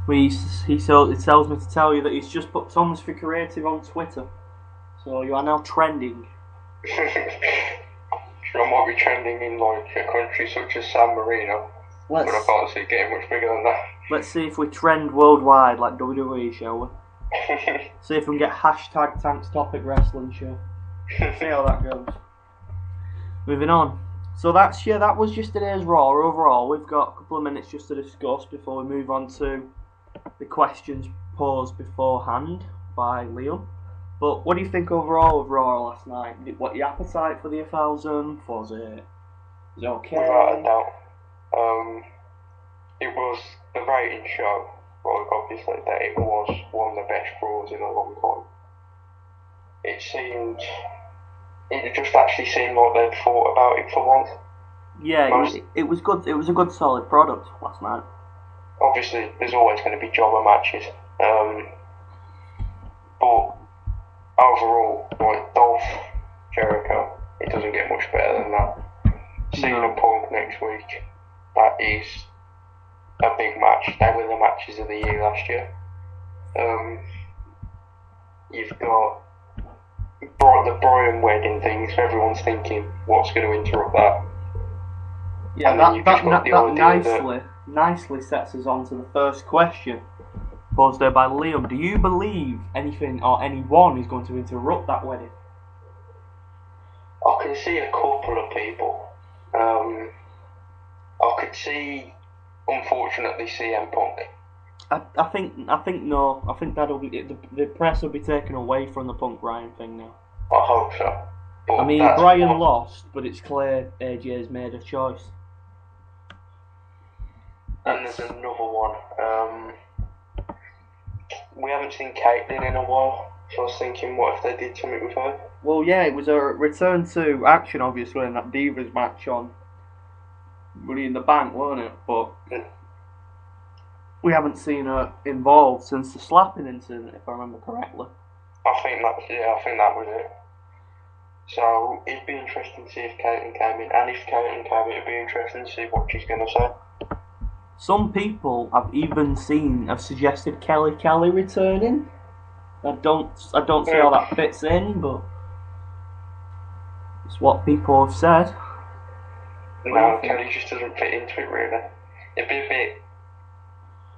it tells me to tell you that he's just put Thomas for Creative on Twitter, so you are now trending. Sure, I might be trending in like a country such as San Marino, but I can't see it getting much bigger than that. Let's see if we trend worldwide like WWE, shall we? See if we can get hashtag Tanks Topic Wrestling Show. See how that goes. Moving on. So that was just today's Raw. Overall, we've got a couple of minutes just to discuss before we move on to the questions posed beforehand by Liam. But what do you think overall of Raw last night? What your appetite for the 1000? Was it okay? Without a doubt. It was the rating show. Well, obviously that it was one of the best Raws in a long time. It just actually seemed like they'd thought about it for once. Yeah, it was good. It was a good, solid product last night. Obviously, there's always going to be jobber matches, but overall, like Dolph, Jericho, it doesn't get much better than that. Cena Punk next week, that is a big match. They were the matches of the year last year. You've got the Bryan wedding things. Everyone's thinking, what's going to interrupt that? Yeah, that nicely sets us on to the first question posed there by Liam. Do you believe anything or anyone is going to interrupt that wedding? I can see a couple of people. I could see, unfortunately, CM Punk. I think no. I think that'll be the press will be taken away from the Punk Bryan thing now. I hope so. But I mean, Bryan lost, but it's clear AJ's made a choice. And there's another one. we haven't seen Caitlyn in a while, so I was thinking, what if they did something with her? Well, yeah, it was a return to action, obviously, in that Divas match on Money in the Bank, weren't it? But we haven't seen her involved since the slapping incident, if I remember correctly. I think that was it. So it'd be interesting to see if Caitlyn came in, and if Caitlyn came in, it'd be interesting to see what she's going to say. Some people have even suggested Kelly returning. I don't see how that fits in, but it's what people have said. No, Kelly just doesn't fit into it really. It'd be a bit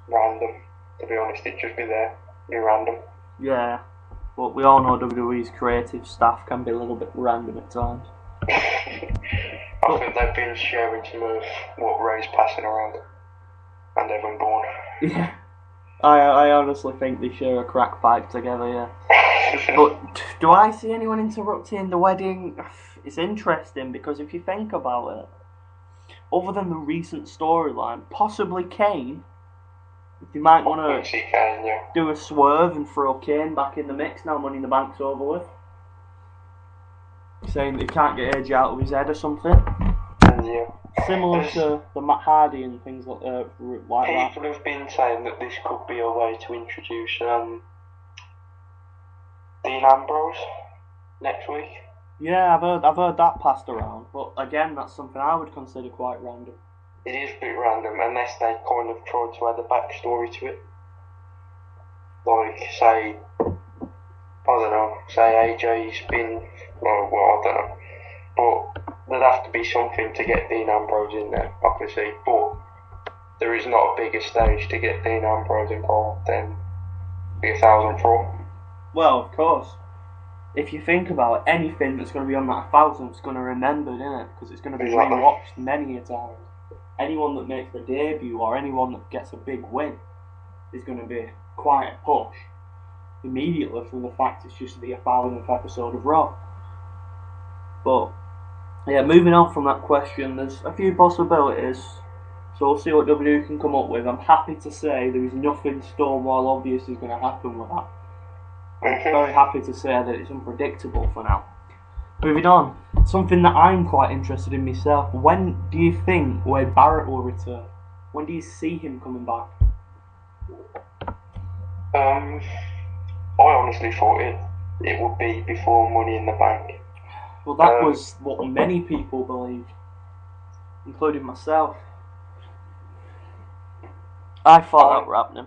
random, to be honest. It'd just be there, be random. Yeah, but we all know WWE's creative staff can be a little bit random at times. I think they've been sharing some of what Ray's passing around, and they've been born. Yeah, I honestly think they share a crack pipe together, yeah. But do I see anyone interrupting the wedding? It's interesting because if you think about it, other than the recent storyline, possibly Kane, they might want to do a swerve and throw Kane back in the mix now Money in the Bank's over with. Saying that he can't get AJ out of his head or something. Yeah. Similar to the Matt Hardy and things like that. People have been saying that this could be a way to introduce Dean Ambrose next week. Yeah, I've heard that passed around, but again, that's something I would consider quite random. It is a bit random, unless they kind of tried to add a backstory to it. Like, say, I don't know, say AJ's been, well, I don't know, but there'd have to be something to get Dean Ambrose in there, I can see, but there is not a bigger stage to get Dean Ambrose involved than the 1000 Pro. Well, of course. If you think about it, anything that's going to be on that 1000 is going to be remembered, isn't it? Because it's going to be rewatched many a time. Anyone that makes their debut or anyone that gets a big win is going to be quite a push immediately from the fact it's just the 1000th episode of Raw. But yeah, moving on from that question, there's a few possibilities. So we'll see what WWE can come up with. I'm happy to say there is nothing stonewall obvious is going to happen with that. I'm very happy to say that it's unpredictable for now. Moving on, something that I'm quite interested in myself. When do you think Wade Barrett will return? When do you see him coming back? I honestly thought it would be before Money in the Bank. Well, that was what many people believed, including myself. I thought that were happening.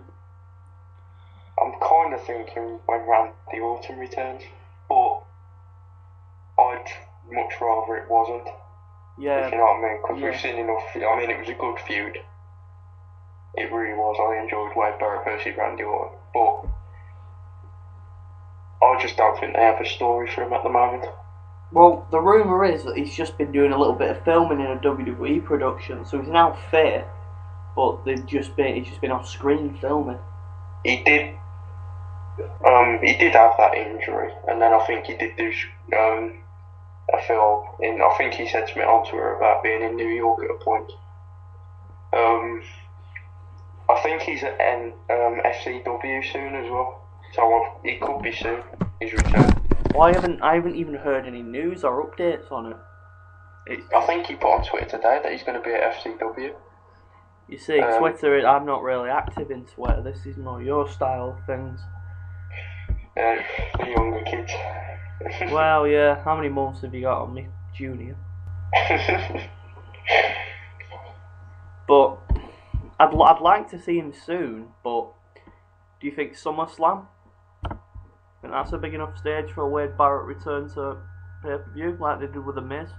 I'm kind of thinking when Randy Orton returns, but I'd much rather it wasn't. Yeah. If you know what I mean? Because we've seen enough. I mean, it was a good feud. It really was. I enjoyed Wade Barrett versus Randy Orton, but I just don't think they have a story for him at the moment. Well, the rumour is that he's just been doing a little bit of filming in a WWE production, so he's now fit, but he's just been off screen filming. He did have that injury, and then I think he did do a film in. I think he said something on Twitter about being in New York at a point. I think he's at FCW soon as well, so it could be soon his return. Well, I haven't even heard any news or updates on it. I think he put on Twitter today that he's going to be at FCW. You see, Twitter, I'm not really active in Twitter. This is more your style of things. The younger kids. Well, yeah. How many months have you got on me, Junior? But I'd like to see him soon. But do you think SummerSlam? I think that's a big enough stage for a Wade Barrett return to pay-per-view, like they did with The Miz?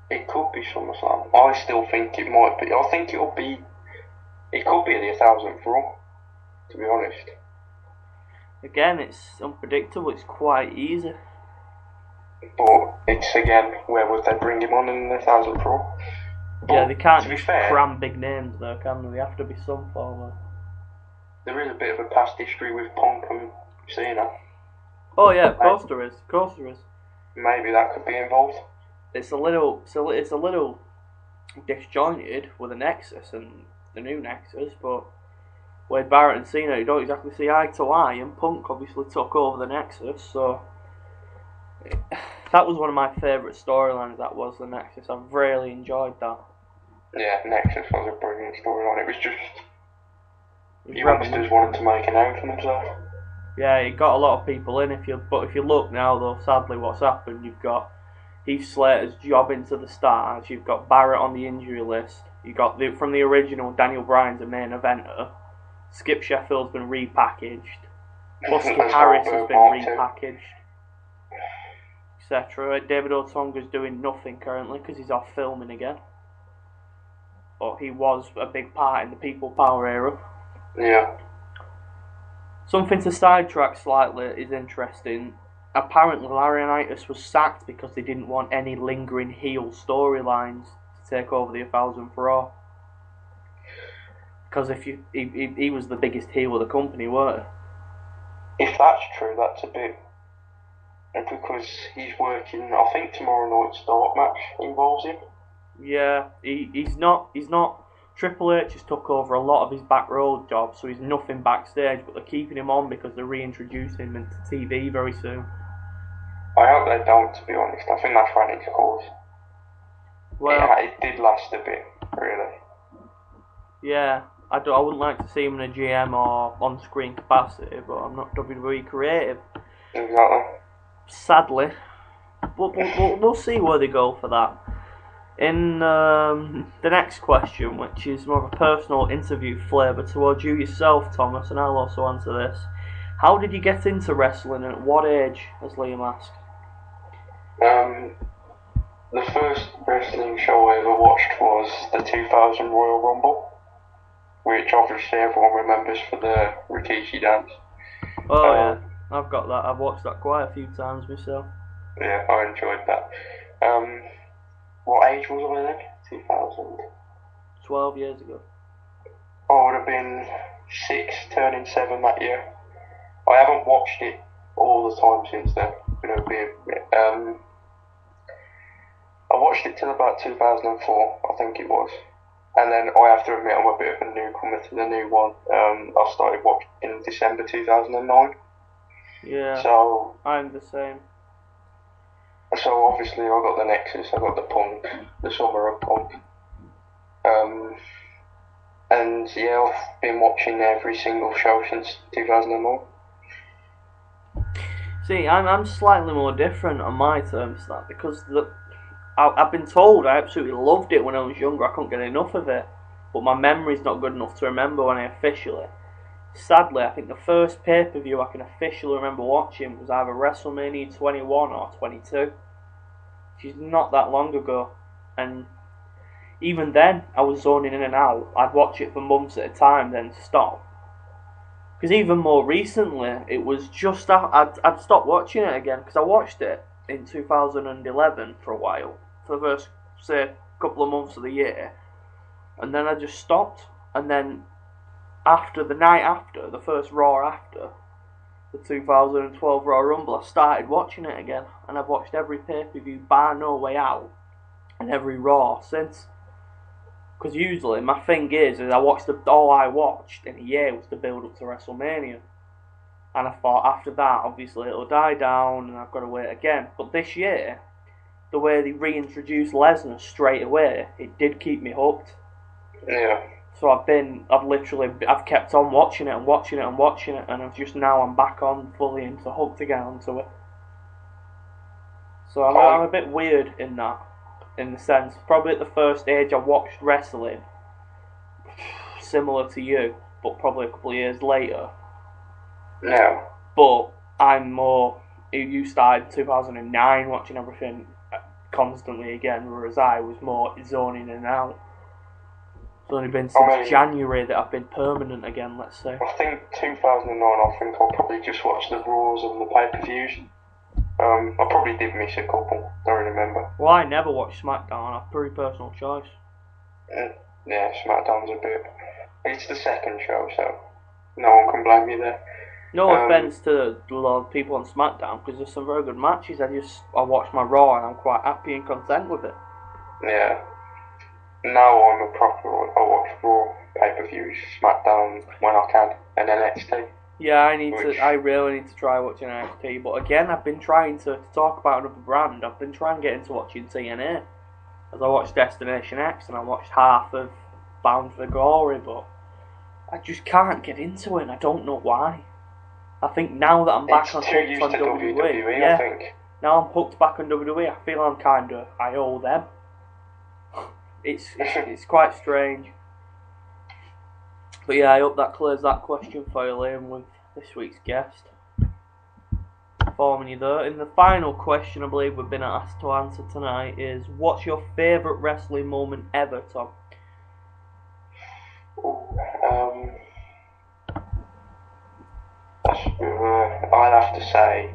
It could be SummerSlam. I still think it might be. I think it could be the 1000th Raw, to be honest. Again, it's unpredictable. It's quite easy. But it's again, where would they bring him on in the 1000th Raw? Yeah, they can't just cram big names though, can they? They have to be some form of... There is a bit of a past history with Punk and Cena. Oh yeah, of course there is. Of course there is. Maybe that could be involved. It's a little disjointed with the Nexus and the new Nexus, but Wade Barrett and Cena, you don't exactly see eye to eye, and Punk obviously took over the Nexus, so that was one of my favourite storylines, that was the Nexus. I've really enjoyed that. Yeah, Nexus was a brilliant storyline. It was just... youngsters wanted to make a name for themselves. Yeah, it got a lot of people in. But if you look now, though, sadly, what's happened? You've got Heath Slater's job into the stars. You've got Barrett on the injury list. You got from the original Daniel Bryan's a main eventer. Skip Sheffield's been repackaged. Husky Harris has been repackaged, etc. David Otunga's doing nothing currently because he's off filming again. But he was a big part in the People Power era. Yeah. Something to sidetrack slightly is interesting. Apparently Laurinaitis was sacked because they didn't want any lingering heel storylines to take over the 1000 for Raw. Because he was the biggest heel of the company, weren't he? If that's true, that's a bit... because he's working, I think tomorrow night's dark match involves him. Yeah, he's not... Triple H has took over a lot of his back road jobs, so he's nothing backstage, but they're keeping him on because they're reintroducing him into TV very soon. I hope they don't, to be honest. I think that's running its course. Well, it did last a bit, really. Yeah, I wouldn't like to see him in a GM or on-screen capacity, but I'm not WWE creative. Exactly. Sadly. But we'll see where they go for that. In the next question, which is more of a personal interview flavour towards you yourself, Thomas, and I'll also answer this. How did you get into wrestling and at what age, as Liam asked? The first wrestling show I ever watched was the 2000 Royal Rumble, which obviously everyone remembers for the Rikishi dance. Oh yeah, I've got that. I've watched that quite a few times myself. Yeah, I enjoyed that. What age was I then? 2000. 12 years ago. I would have been 6, turning 7 that year. I haven't watched it all the time since then. I watched it till about 2004, I think it was. And then I have to admit I'm a bit of a newcomer to the new one. I started watching in December 2009. Yeah, so I'm the same. So obviously I got the Nexus, I got the Punk, the Summer of Punk. And yeah, I've been watching every single show since 2009. See, I'm slightly more different on my terms to that, because I've been told I absolutely loved it when I was younger. I couldn't get enough of it, but my memory's not good enough to remember when I officially. Sadly, I think the first pay-per-view I can officially remember watching was either WrestleMania 21 or 22, which is not that long ago. And even then, I was zoning in and out. I'd watch it for months at a time, then stop. Because even more recently, it was just I'd stopped watching it again, because I watched it in 2011 for a while, for the first, say, couple of months of the year, and then I just stopped. And then after the night after, the first Raw after the 2012 Raw Rumble, I started watching it again, and I've watched every pay-per-view bar No Way Out and every Raw since. Because usually my thing is all I watched in a year was the build up to WrestleMania, and I thought after that obviously it'll die down and I've got to wait again. But this year, the way they reintroduced Lesnar straight away, it did keep me hooked. Yeah. So I've kept on watching it and watching it and watching it, and I'm back on fully into hooked again onto it. So I'm a bit weird in that, in the sense, probably at the first age I watched wrestling, similar to you, but probably a couple of years later. Yeah. But I'm more, you started 2009 watching everything constantly again, whereas I was more zoning in and out. It's only been since January that I've been permanent again, let's say. I think 2009, I think I'll probably just watch the Raws and the pay-per-views. I probably did miss a couple, don't remember. Well, I never watched SmackDown, a pretty personal choice. Yeah, SmackDown's a bit... It's the second show, so no one can blame me there. No offence to a lot of people on SmackDown, because there's some very good matches. I watch my Raw and I'm quite happy and content with it. Yeah. Now I'm a proper... I watch Raw. pay-per-views, SmackDown when I can, and NXT. Yeah, I really need to try watching NXT, but again, I've been trying to talk about another brand. I've been trying to get into watching TNA, as I watched Destination X and I watched half of Bound for Glory, but I just can't get into it, and I don't know why. I think now that I'm back on WWE, I think. Now I'm hooked back on WWE, I feel I owe them. It's quite strange. But yeah, I hope that clears that question for you, Liam, with this week's guest. Forming you there. And the final question I believe we've been asked to answer tonight is, what's your favourite wrestling moment ever, Tom? I'd have to say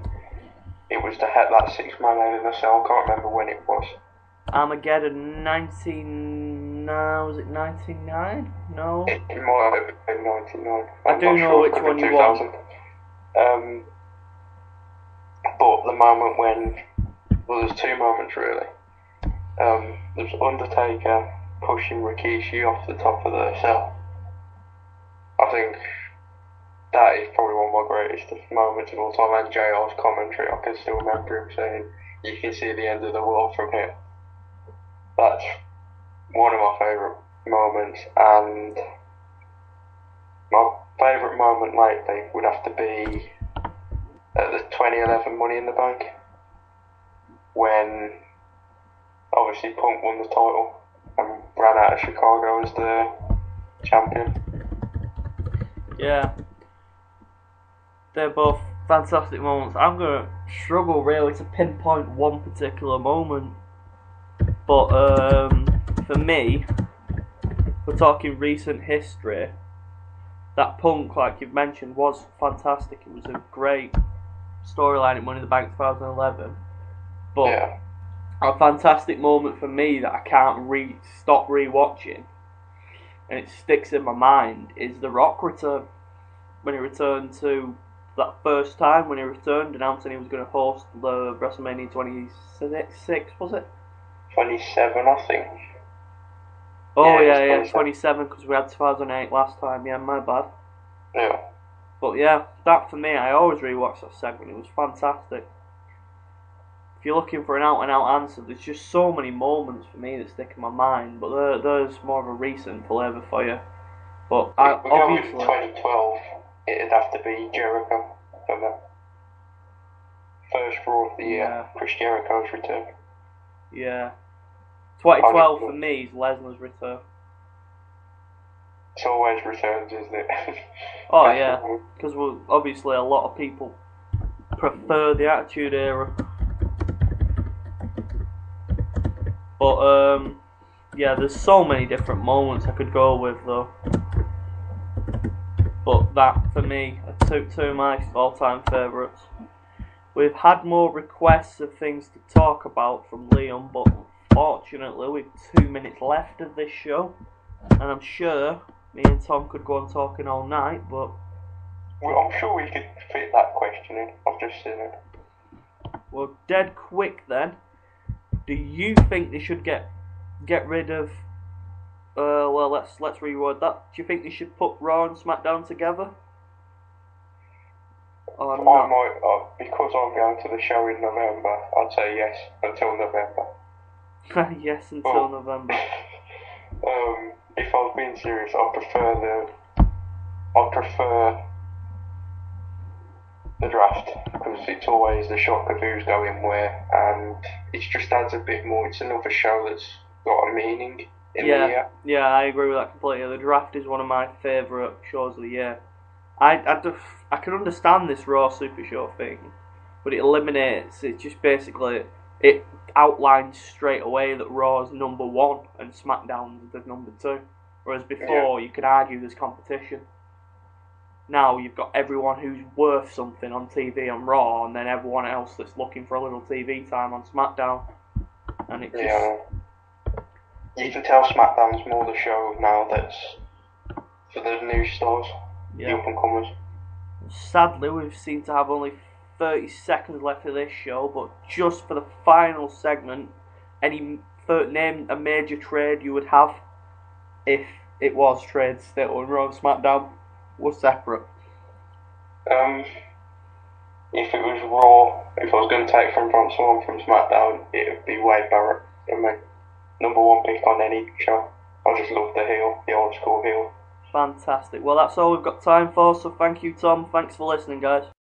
it was that 6-man Hell in a Cell. I can't remember when it was. Armageddon 99? No? It might have been 99. I do know which one you want. But the moment when... Well, there's two moments really. There's Undertaker pushing Rikishi off the top of the cell. I think that is probably one of my greatest moments of all time. And JR's commentary, I can still remember him saying, "You can see the end of the world from here." That's one of my favourite moments, and my favourite moment lately would have to be at the 2011 Money in the Bank, when obviously Punk won the title and ran out of Chicago as the champion. Yeah, they're both fantastic moments. I'm going to struggle really to pinpoint one particular moment, but for me, we're talking recent history, that Punk, like you've mentioned, was fantastic. It was a great storyline at Money in the Bank 2011, but Yeah. a fantastic moment for me that I can't stop rewatching, and it sticks in my mind, is The Rock return. When he returned to that first time, when he returned, announcing he was going to host the WrestleMania 26, was it? 27, I think. Oh Yeah, yeah, it's 27, because we had 2008 last time. Yeah, my bad. Yeah. But yeah, that for me, I always rewatch that segment. It was fantastic. If you're looking for an out-and-out answer, there's just so many moments for me that stick in my mind. But there's more of a recent flavour for you. But We're going with obviously, 2012. It'd have to be Jericho for the first Raw of the year. Yeah. Chris Jericho's return. yeah, 2012 for me is Lesnar's return. It's always returns, isn't it? Oh yeah, because obviously a lot of people prefer the Attitude Era. But yeah, there's so many different moments I could go with though. But that for me are two of my all-time favourites. We've had more requests of things to talk about from Liam, but unfortunately we've 2 minutes left of this show, and I'm sure me and Tom could go on talking all night, but Well, I'm sure we could fit that question in. I've just seen it. well, dead quick then. Do you think they should get rid of? Well, let's reword that. Do you think they should put Raw and SmackDown together? Or I not? might, because I'm going to the show in November, I'd say yes until November. Yes, until November. If I was being serious, I prefer the draft, because it's always the shock of who's going where, and it just adds a bit more. It's another show that's got a meaning in the year. Yeah, I agree with that completely. The draft is one of my favourite shows of the year. I can understand this Raw Super Show thing, but it eliminates, it just basically, it outlines straight away that Raw is number one and SmackDown is the number two. Whereas before, you could argue there's competition. Now you've got everyone who's worth something on TV on Raw, and then everyone else that's looking for a little TV time on SmackDown. And it just... Yeah. You can tell SmackDown's more the show now that's for the new stars, the up-and-comers. Sadly, we seem to have only 30 seconds left of this show, but just for the final segment, name a major trade you would have if it was trade still, and Raw and SmackDown were separate. If it was Raw, if I was going to take from someone from SmackDown, it would be Wade Barrett for me. Number one pick on any show. I just love the heel, the old school heel. Fantastic. Well, that's all we've got time for, so thank you, Tom. Thanks for listening, guys.